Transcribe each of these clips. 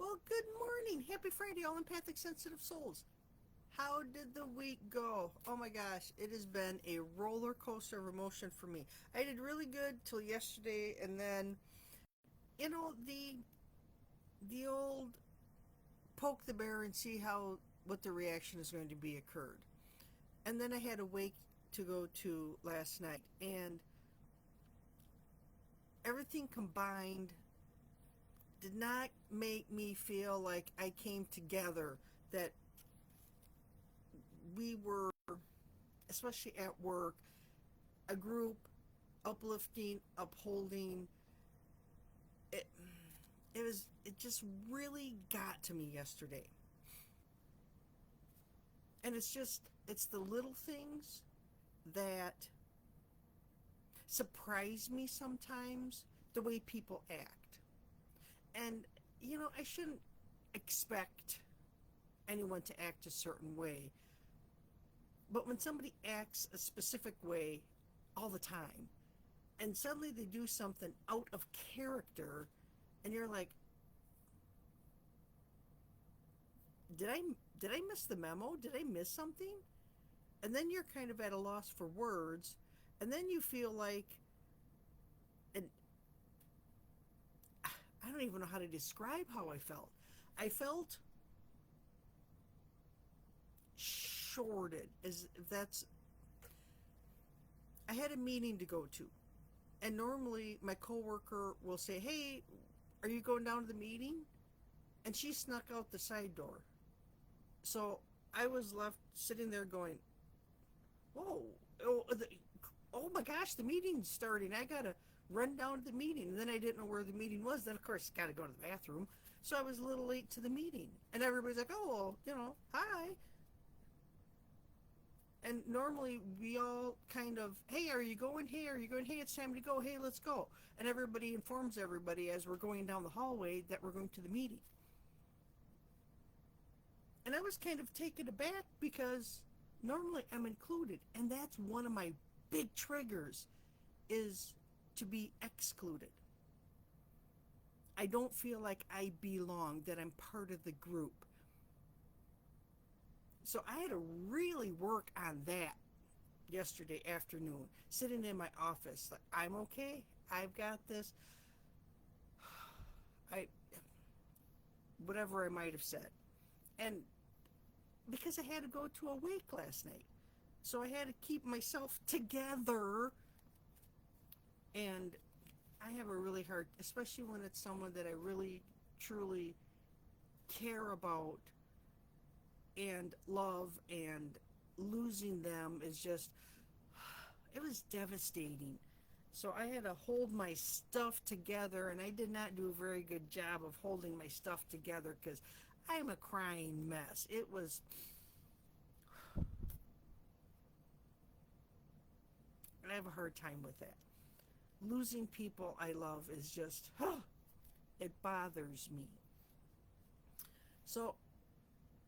Well, good morning. Happy Friday, all empathic, sensitive souls. How did the week go? Oh my gosh, it has been a roller coaster of emotion for me. I did really good till yesterday, and then the old poke the bear and see how what the reaction is going to be occurred. And then I had a wake to go to last night, and everything combined did not make me feel like I came together, that we were, especially at work, a group uplifting, upholding. It, it just really got to me yesterday. And it's the little things that surprise me sometimes, the way people act. And, I shouldn't expect anyone to act a certain way. But when somebody acts a specific way all the time, and suddenly they do something out of character, and you're like, did I miss the memo? Did I miss something? And then you're kind of at a loss for words, and then you feel like, and I don't even know how to describe how I felt. I felt shorted. As if that's I had a meeting to go to, and normally my coworker will say, "Hey, are you going down to the meeting?" And she snuck out the side door. So I was left sitting there going, "Whoa, oh my gosh, the meeting's starting. I gotta run down to the meeting." And then I didn't know where the meeting was. Then of course got to go to the bathroom. So I was a little late to the meeting, and everybody's like, "Oh, well, hi." And normally we all kind of, "Hey, are you going? Hey, are you going? Hey, it's time to go. Hey, let's go." And everybody informs everybody as we're going down the hallway that we're going to the meeting. And I was kind of taken aback because normally I'm included, and that's one of my big triggers, is to be excluded. I don't feel like I belong, that I'm part of the group. So I had to really work on that yesterday afternoon, sitting in my office like, I'm okay. I've got this. I Whatever I might have said. And because I had to go to a wake last night. So I had to keep myself together. And I have a really hard, especially when it's someone that I really, truly care about and love, and losing them is just, it was devastating. So I had to hold my stuff together, and I did not do a very good job of holding my stuff together because I'm a crying mess. I have a hard time with that. Losing people I love is just, it bothers me. So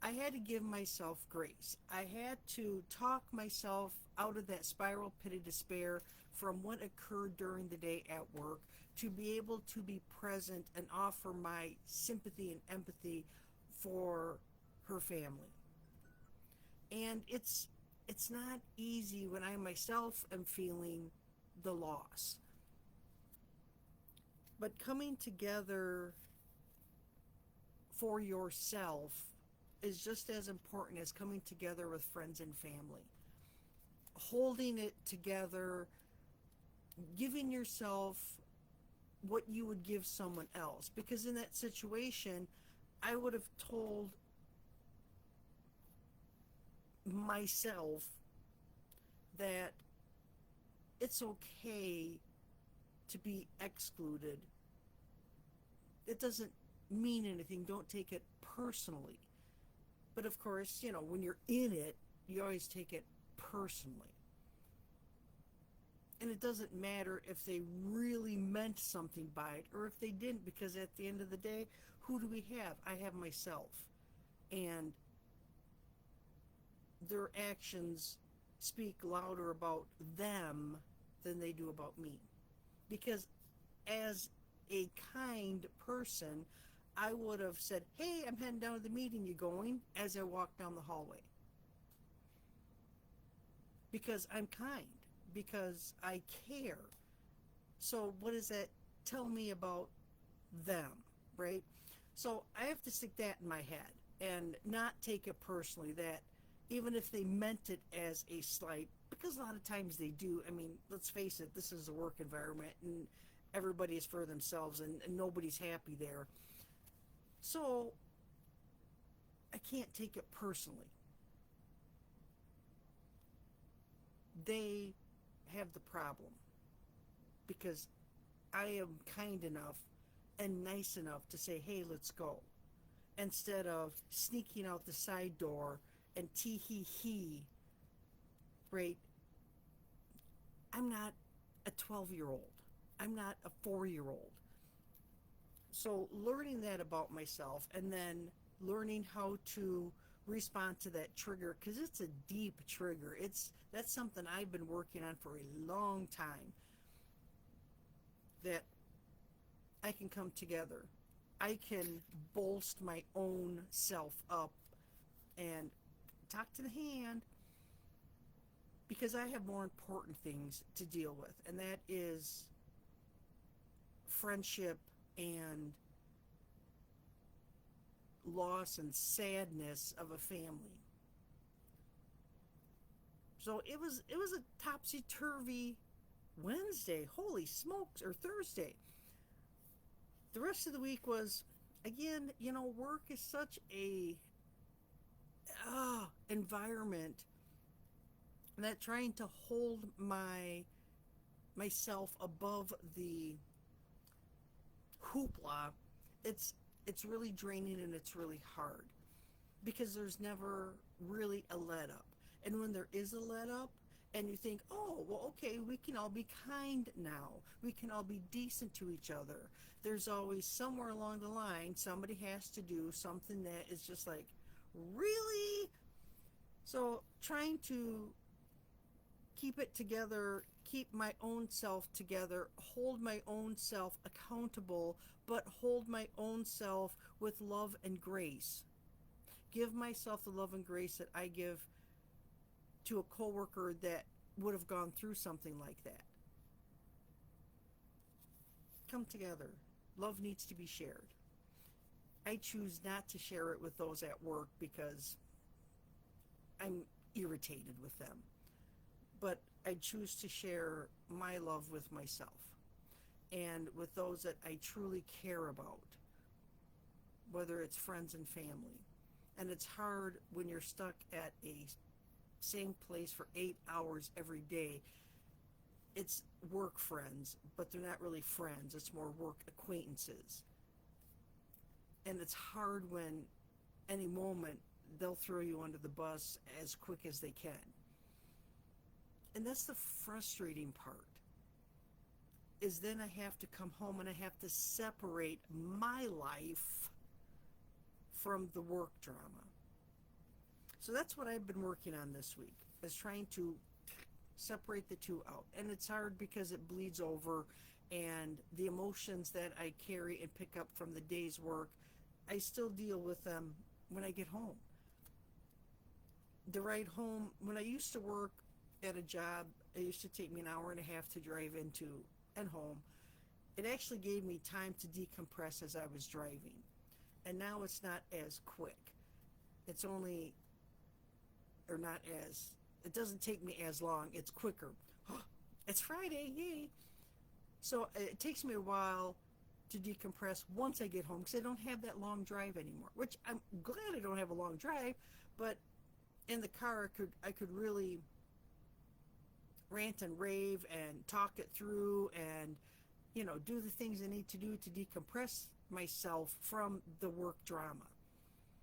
I had to give myself grace. I had to talk myself out of that spiral pit of despair from what occurred during the day at work, to be able to be present and offer my sympathy and empathy for her family. And it's not easy when I myself am feeling the loss. But coming together for yourself is just as important as coming together with friends and family. Holding it together, giving yourself what you would give someone else. Because in that situation, I would have told myself that it's okay to be excluded. It doesn't mean anything. Don't take it personally. But of course, when you're in it, you always take it personally. And it doesn't matter if they really meant something by it or if they didn't, because at the end of the day, who do we have? I have myself. And their actions speak louder about them than they do about me. Because as a kind person, I would have said, hey, I'm heading down to the meeting, you going? As I walk down the hallway. Because I'm kind, because I care. So what does that tell me about them, right? So I have to stick that in my head and not take it personally that even if they meant it as a slight, because a lot of times they do. I mean, let's face it, this is a work environment and everybody is for themselves and nobody's happy there. So I can't take it personally. They have the problem because I am kind enough and nice enough to say, hey, let's go. Instead of sneaking out the side door and tee hee hee, right? I'm not a 12-year-old. I'm not a 4-year-old. So learning that about myself and then learning how to respond to that trigger, because it's a deep trigger. That's something I've been working on for a long time, that I can come together. I can bolster my own self up and talk to the hand, because I have more important things to deal with, and that is friendship and loss and sadness of a family. So it was a topsy turvy Wednesday. Holy smokes, or Thursday. The rest of the week was, again, work is such a environment that trying to hold myself above the hoopla, it's it's really draining and it's really hard because there's never really a let up. And when there is a let up and you think, oh, well, okay, we can all be kind now. We can all be decent to each other. There's always somewhere along the line somebody has to do something that is just like, really? So trying to keep it together, keep my own self together, hold my own self accountable, but hold my own self with love and grace. Give myself the love and grace that I give to a coworker that would have gone through something like that. Come together. Love needs to be shared. I choose not to share it with those at work because I'm irritated with them. But I choose to share my love with myself and with those that I truly care about, whether it's friends and family. And it's hard when you're stuck at a same place for 8 hours every day. It's work friends, but they're not really friends. It's more work acquaintances. And it's hard when any moment they'll throw you under the bus as quick as they can. And that's the frustrating part, is then I have to come home and I have to separate my life from the work drama. So that's what I've been working on this week, is trying to separate the two out. And it's hard because it bleeds over, and the emotions that I carry and pick up from the day's work, I still deal with them when I get home. The ride home, when I used to work at a job, it used to take me an hour and a half to drive into and home. It actually gave me time to decompress as I was driving. And now it's not as quick. It's only, or not as, it doesn't take me as long. It's quicker. It's Friday, yay. So it takes me a while to decompress once I get home because I don't have that long drive anymore, which I'm glad I don't have a long drive, but in the car I could really rant and rave and talk it through and do the things I need to do to decompress myself from the work drama.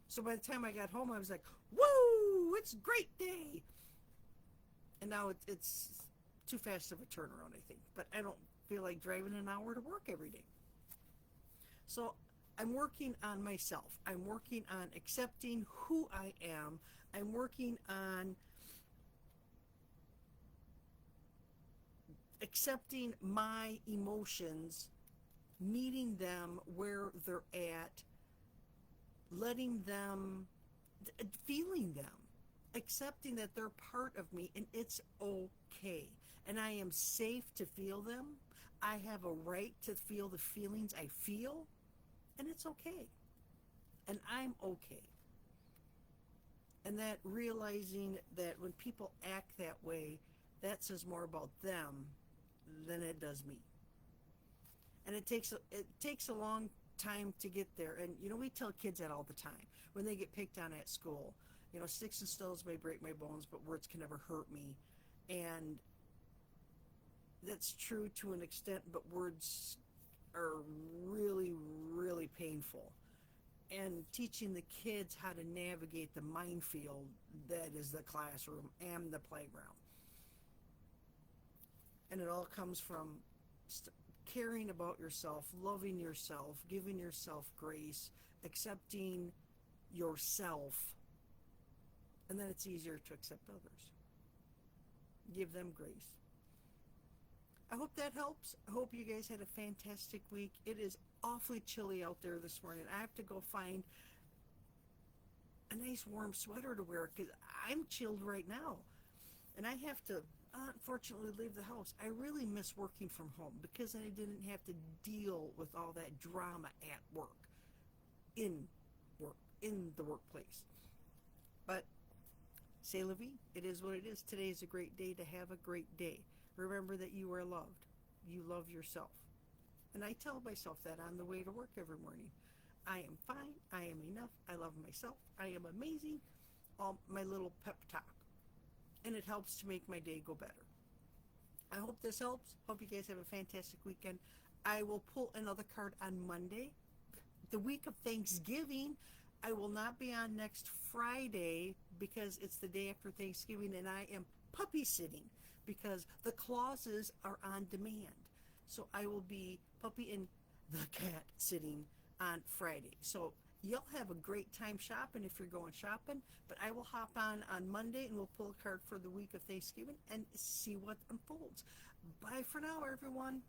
So by the time I got home, I was like, woo, it's a great day. And now it's too fast of a turnaround, I think. But I don't feel like driving an hour to work every day. So I'm working on myself. I'm working on accepting who I am. I'm working on accepting my emotions, meeting them where they're at, letting them, feeling them, accepting that they're part of me and it's okay. And I am safe to feel them. I have a right to feel the feelings I feel, and it's okay. And I'm okay. And that realizing that when people act that way, that says more about them than it does me. And it takes a long time to get there. And we tell kids that all the time when they get picked on at school. Sticks and stones may break my bones, but words can never hurt me. And that's true to an extent, but words are really, really painful. And teaching the kids how to navigate the minefield that is the classroom and the playground. And it all comes from caring about yourself, loving yourself, giving yourself grace, accepting yourself, and then it's easier to accept others. Give them grace. I hope that helps. I hope you guys had a fantastic week. It is awfully chilly out there this morning. I have to go find a nice warm sweater to wear because I'm chilled right now. And I have to, unfortunately, leave the house. I really miss working from home because I didn't have to deal with all that drama at work, in the workplace. But c'est la vie. It is what it is. Today is a great day to have a great day. Remember that you are loved. You love yourself. And I tell myself that on the way to work every morning. I am fine. I am enough. I love myself. I am amazing. All my little pep talk. And it helps to make my day go better. I hope this helps. Hope you guys have a fantastic weekend. I will pull another card on Monday. The week of Thanksgiving, I will not be on next Friday because it's the day after Thanksgiving and I am puppy sitting because the clauses are on demand. So I will be puppy and the cat sitting on Friday. So you'll have a great time shopping if you're going shopping, but I will hop on Monday and we'll pull a card for the week of Thanksgiving and see what unfolds. Bye for now, everyone.